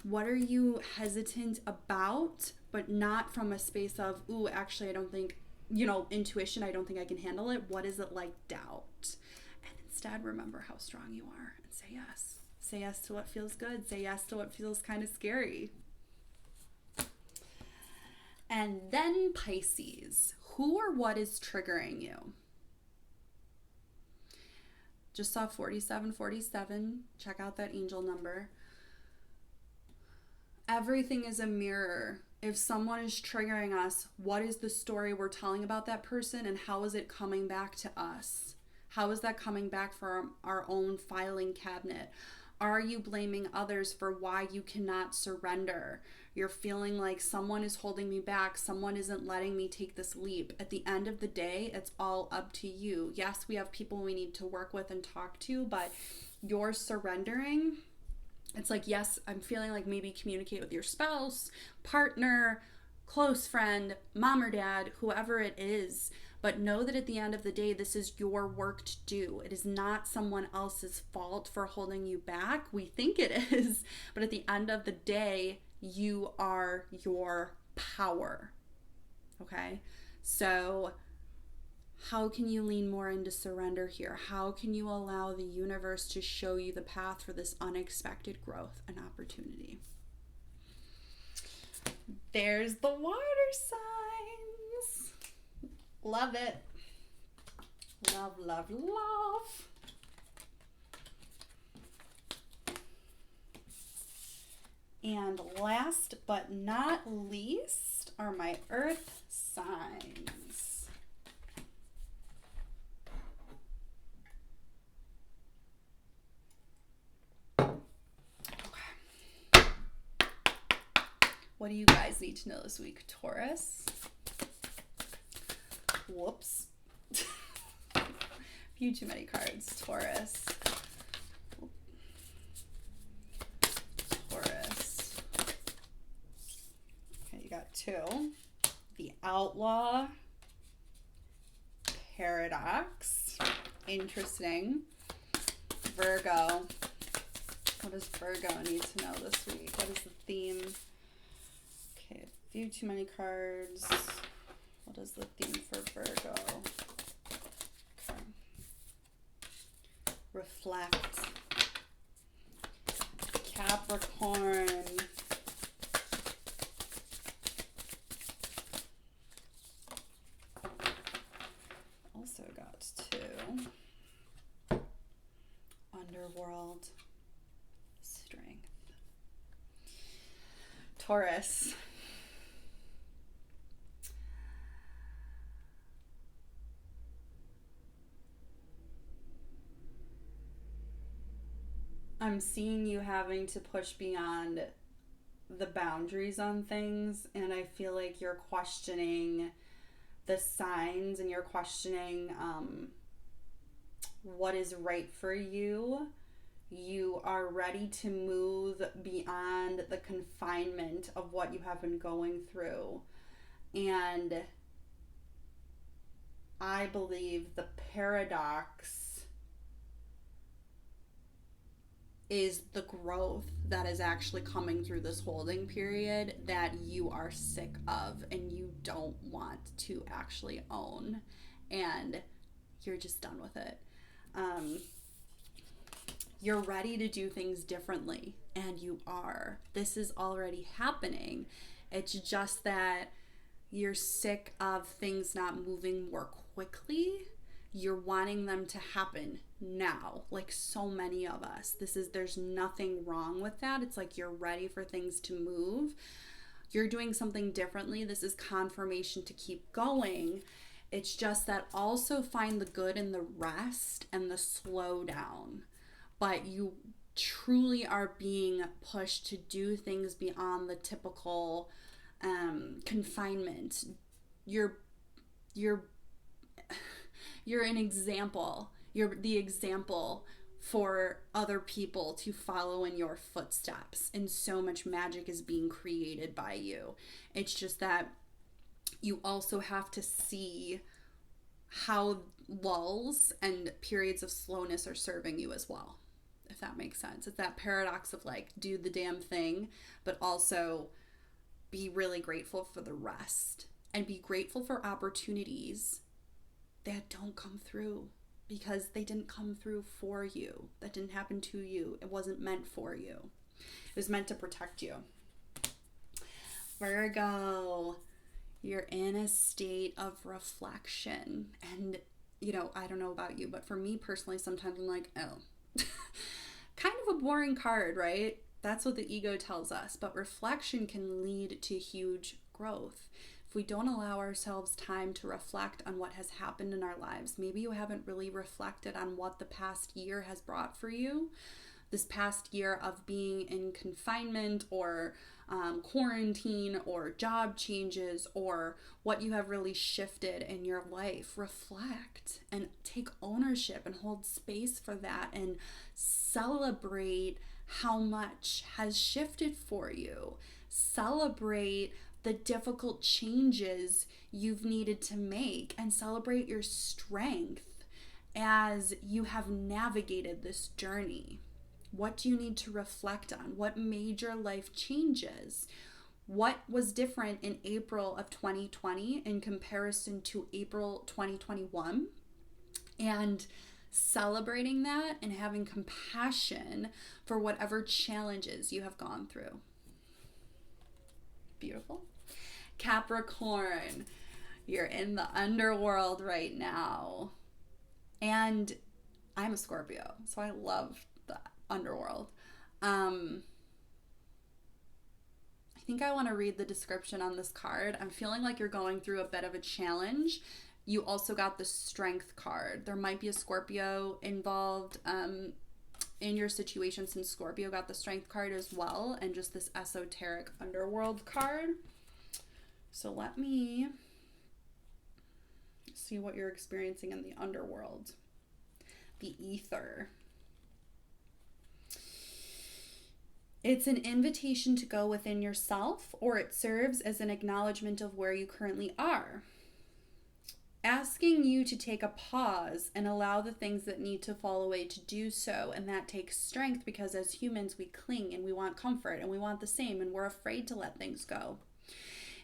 A: What are you hesitant about, but not from a space of, ooh, actually, I don't think, intuition, I don't think I can handle it. What is it like doubt? And instead, remember how strong you are and say yes. Say yes to what feels good. Say yes to what feels kind of scary. And then Pisces, who or what is triggering you? Just saw 4747. Check out that angel number. Everything is a mirror. If someone is triggering us, what is the story we're telling about that person, and how is it coming back to us? How is that coming back from our own filing cabinet? Are you blaming others for why you cannot surrender? You're feeling like someone is holding me back. Someone isn't letting me take this leap. At the end of the day, it's all up to you. Yes, we have people we need to work with and talk to, but you're surrendering. It's like, yes, I'm feeling like maybe communicate with your spouse, partner, close friend, mom or dad, whoever it is. But know that at the end of the day, this is your work to do. It is not someone else's fault for holding you back. We think it is, but at the end of the day, you are your power. Okay? So how can you lean more into surrender here? How can you allow the universe to show you the path for this unexpected growth and opportunity? There's the water signs. Love it. Love, love, love. And last but not least are my earth signs. Okay. What do you guys need to know this week? Taurus. Whoops. Few too many cards. Taurus. Taurus. 2. The Outlaw. Paradox. Interesting. Virgo. What does Virgo need to know this week? What is the theme? Okay, a few too many cards. What is the theme for Virgo? Okay. Reflect. Capricorn. Also got 2. Underworld. Strength. Taurus. I'm seeing you having to push beyond the boundaries on things, and I feel like you're questioning the signs and you're questioning what is right for you. You are ready to move beyond the confinement of what you have been going through. And I believe the paradox is the growth that is actually coming through this holding period that you are sick of and you don't want to actually own, and you're just done with it. You're ready to do things differently, and you are. This is already happening. It's just that you're sick of things not moving more quickly. You're wanting them to happen now, like so many of us. There's nothing wrong with that. It's like you're ready for things to move. You're doing something differently. This is confirmation to keep going. It's just that also find the good in the rest and the slow down. But you truly are being pushed to do things beyond the typical confinement. You're an example. You're the example for other people to follow in your footsteps. And so much magic is being created by you. It's just that you also have to see how lulls and periods of slowness are serving you as well, if that makes sense. It's that paradox of like, do the damn thing, but also be really grateful for the rest and be grateful for opportunities that don't come through because they didn't come through for you. That didn't happen to you. It wasn't meant for you. It was meant to protect you. Virgo, you're in a state of reflection. And, you know, I don't know about you, but for me personally, sometimes I'm like, oh, kind of a boring card, right? That's what the ego tells us. But reflection can lead to huge growth. If we don't allow ourselves time to reflect on what has happened in our lives, maybe you haven't really reflected on what the past year has brought for you. This past year of being in confinement or quarantine or job changes or what you have really shifted in your life. Reflect and take ownership and hold space for that and celebrate how much has shifted for you. Celebrate the difficult changes you've needed to make and celebrate your strength as you have navigated this journey. What do you need to reflect on? What major life changes? What was different in April of 2020 in comparison to April 2021? And celebrating that and having compassion for whatever challenges you have gone through. Beautiful. Capricorn, you're in the underworld right now. And I'm a Scorpio, so I love the underworld. I think I want to read the description on this card. I'm feeling like you're going through a bit of a challenge. You also got the Strength card. There might be a Scorpio involved in your situation since Scorpio got the Strength card as well, and just this esoteric underworld card. So let me see what you're experiencing in the underworld. The Ether. It's an invitation to go within yourself, or it serves as an acknowledgement of where you currently are. Asking you to take a pause and allow the things that need to fall away to do so. And that takes strength, because as humans, we cling and we want comfort and we want the same, and we're afraid to let things go.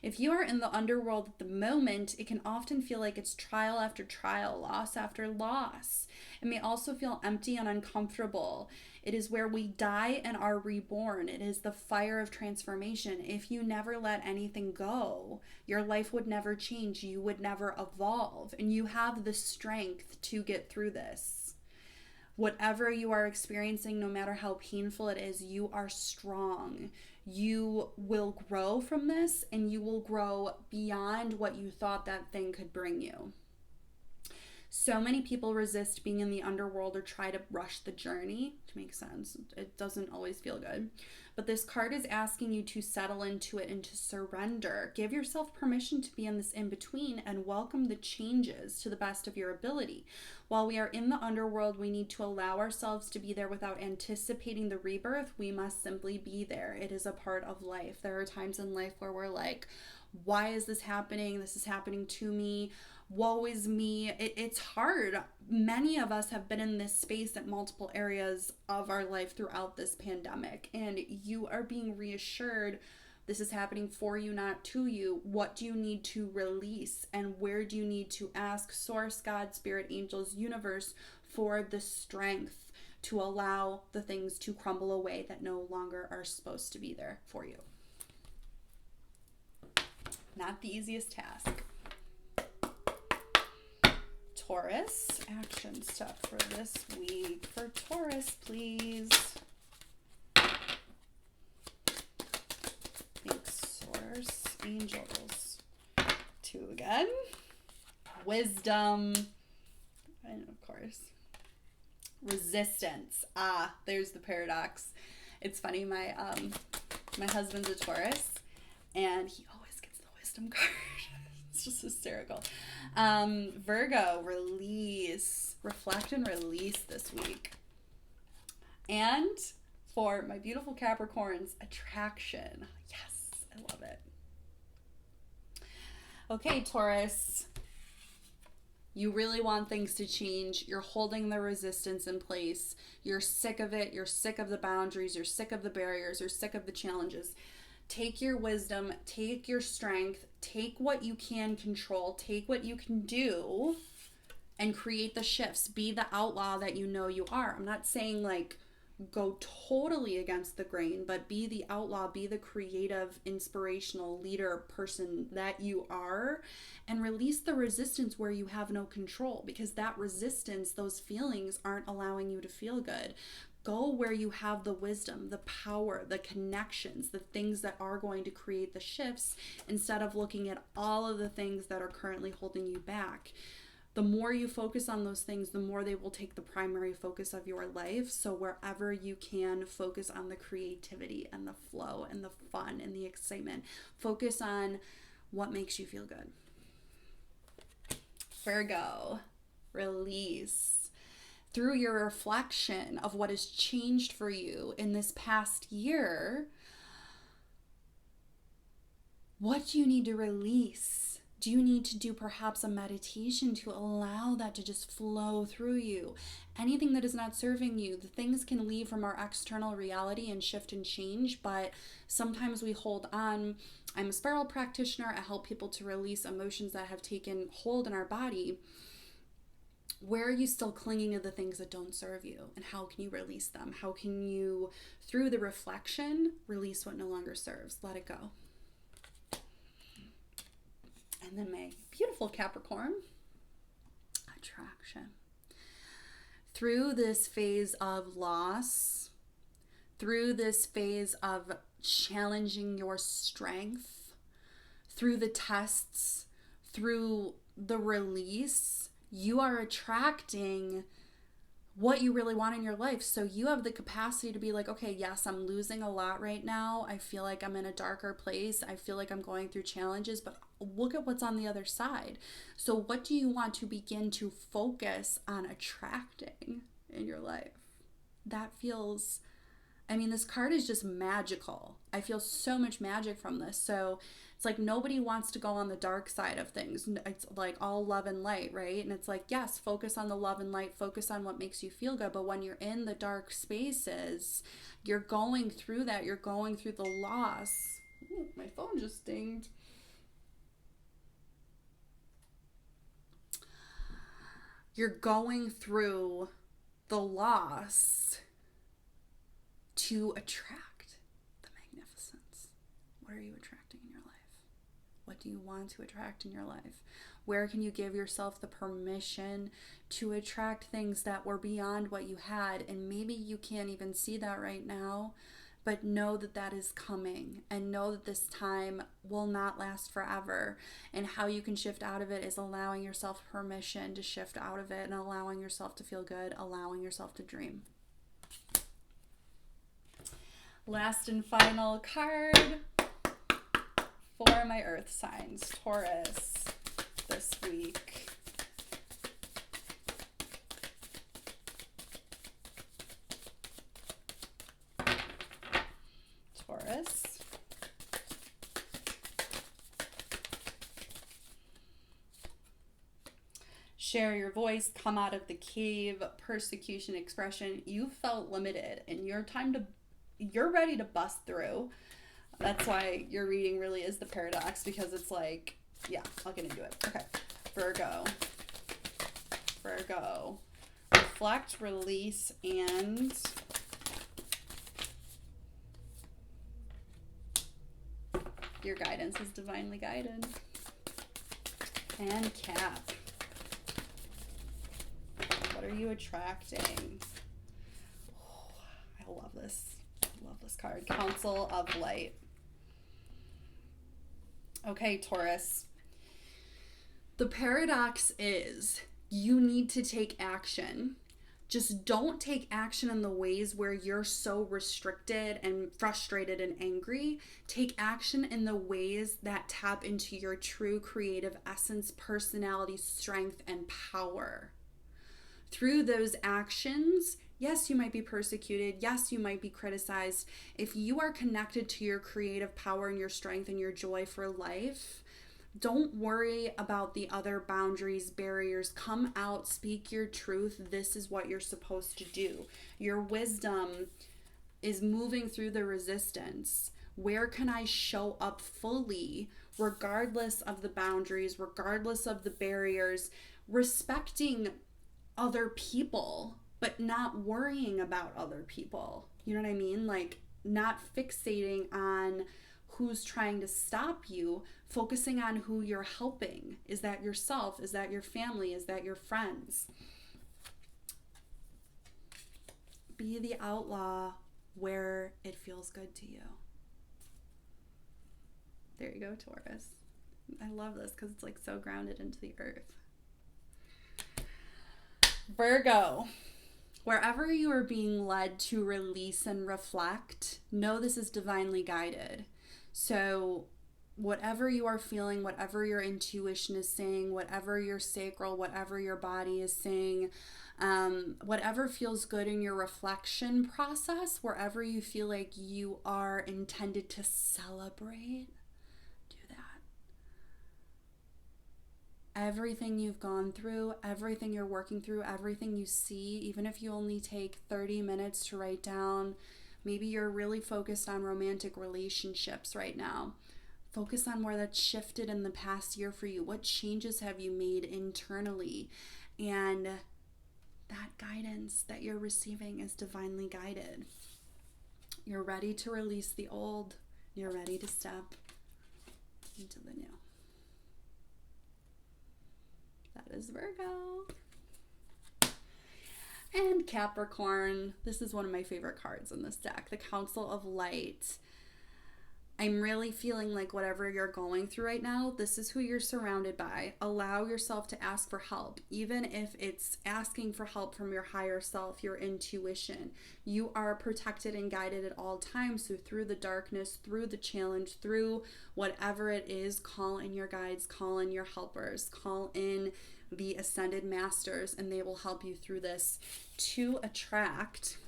A: If you are in the underworld at the moment, it can often feel like it's trial after trial, loss after loss. It may also feel empty and uncomfortable. It is where we die and are reborn. It is the fire of transformation. If you never let anything go, your life would never change. You would never evolve. And you have the strength to get through this. Whatever you are experiencing, no matter how painful it is, you are strong. You will grow from this, and you will grow beyond what you thought that thing could bring you. So many people resist being in the underworld or try to rush the journey, which makes sense. It doesn't always feel good. But this card is asking you to settle into it and to surrender. Give yourself permission to be in this in-between and welcome the changes to the best of your ability. While we are in the underworld, we need to allow ourselves to be there without anticipating the rebirth. We must simply be there. It is a part of life. There are times in life where we're like, why is this happening? This is happening to me. Woe is me. It's hard. Many of us have been in this space at multiple areas of our life throughout this pandemic, and you are being reassured this is happening for you, not to you. What do you need to release, and where do you need to ask Source, God, Spirit, Angels, Universe for the strength to allow the things to crumble away that no longer are supposed to be there for you? Not the easiest task. Taurus, action step for this week. For Taurus, please. Thanks, Source. Angels. 2 again. Wisdom. And of course, resistance. There's the paradox. It's funny, my husband's a Taurus, and he always gets the wisdom card. It's just hysterical. Virgo, release. Reflect and release this week. And for my beautiful Capricorns, attraction. Yes, I love it. Okay, Taurus. You really want things to change. You're holding the resistance in place. You're sick of it. You're sick of the boundaries. You're sick of the barriers. You're sick of the challenges. Take your wisdom, take your strength, take what you can control, take what you can do, and create the shifts. Be the outlaw that you know you are. I'm not saying like go totally against the grain, but be the outlaw, be the creative, inspirational leader person that you are, and release the resistance where you have no control, because that resistance, those feelings aren't allowing you to feel good. Go where you have the wisdom, the power, the connections, the things that are going to create the shifts, instead of looking at all of the things that are currently holding you back. The more you focus on those things, the more they will take the primary focus of your life. So wherever you can, focus on the creativity and the flow and the fun and the excitement. Focus on what makes you feel good. Virgo, release. Through your reflection of what has changed for you in this past year, what do you need to release? Do you need to do perhaps a meditation to allow that to just flow through you? Anything that is not serving you, the things can leave from our external reality and shift and change, but sometimes we hold on. I'm a spiral practitioner. I help people to release emotions that have taken hold in our body. Where are you still clinging to the things that don't serve you? And how can you release them? How can you, through the reflection, release what no longer serves? Let it go. And then my beautiful Capricorn, attraction. Through this phase of loss, through this phase of challenging your strength, through the tests, through the release, you are attracting what you really want in your life. So you have the capacity to be like, okay, yes, I'm losing a lot right now. I feel like I'm in a darker place. I feel like I'm going through challenges, but look at what's on the other side. So what do you want to begin to focus on attracting in your life? That feels I mean, this card is just magical. I feel so much magic from this. So it's like nobody wants to go on the dark side of things. It's like all love and light, right? And it's like, yes, focus on the love and light, focus on what makes you feel good. But when you're in the dark spaces, you're going through that. You're going through the loss. Ooh, my phone just dinged. You're going through the loss to attract the magnificence. What are you attracting in your life? What do you want to attract in your life? Where can you give yourself the permission to attract things that were beyond what you had? And maybe you can't even see that right now, but know that that is coming, and know that this time will not last forever. And how you can shift out of it is allowing yourself permission to shift out of it, and allowing yourself to feel good, allowing yourself to dream. Last and final card for my earth signs, Taurus, this week. Taurus. Share your voice, come out of the cave, persecution, expression. You felt limited, and you're ready to bust through. That's why your reading really is the paradox, because it's like, yeah, I'll get into it. Okay. Virgo. Reflect, release, and your guidance is divinely guided. And Cap. What are you attracting? Oh, I love this. I love this card. Council of Light. Okay, Taurus. The paradox is you need to take action. Just don't take action in the ways where you're so restricted and frustrated and angry. Take action in the ways that tap into your true creative essence, personality, strength, and power. Through those actions, yes, you might be persecuted. Yes, you might be criticized. If you are connected to your creative power and your strength and your joy for life, don't worry about the other boundaries, barriers. Come out, speak your truth. This is what you're supposed to do. Your wisdom is moving through the resistance. Where can I show up fully, regardless of the boundaries, regardless of the barriers, respecting other people, but not worrying about other people? You know what I mean? Like, not fixating on who's trying to stop you, focusing on who you're helping. Is that yourself? Is that your family? Is that your friends? Be the outlaw where it feels good to you. There you go, Taurus. I love this because it's like so grounded into the earth. Virgo. Wherever you are being led to release and reflect, know this is divinely guided. So whatever you are feeling, whatever your intuition is saying, whatever your sacral, whatever your body is saying, whatever feels good in your reflection process, wherever you feel like you are intended to celebrate, do that. Everything you've gone through, everything you're working through, everything you see, even if you only take 30 minutes to write down. Maybe you're really focused on romantic relationships right now. Focus on where that's shifted in the past year for you. What changes have you made internally? And that guidance that you're receiving is divinely guided. You're ready to release the old. You're ready to step into the new. That is Virgo. And Capricorn. This is one of my favorite cards in this deck. The Council of Light. I'm really feeling like whatever you're going through right now, this is who you're surrounded by. Allow yourself to ask for help, even if it's asking for help from your higher self, your intuition. You are protected and guided at all times. So through the darkness, through the challenge, through whatever it is, call in your guides, call in your helpers, call in the ascended masters, and they will help you through this to attract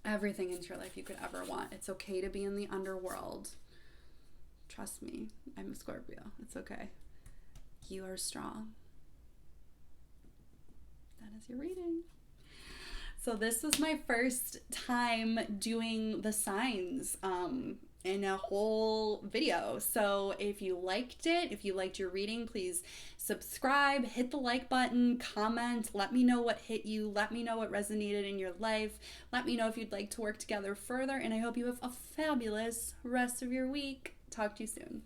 A: everything into your life you could ever want. It's okay to be in the underworld. Trust me, I'm a Scorpio. It's okay. You are strong. That is your reading. So this was my first time doing the signs in a whole video. So if you liked it, if you liked your reading, please subscribe, hit the like button, comment, let me know what hit you, let me know what resonated in your life, let me know if you'd like to work together further, and I hope you have a fabulous rest of your week. Talk to you soon.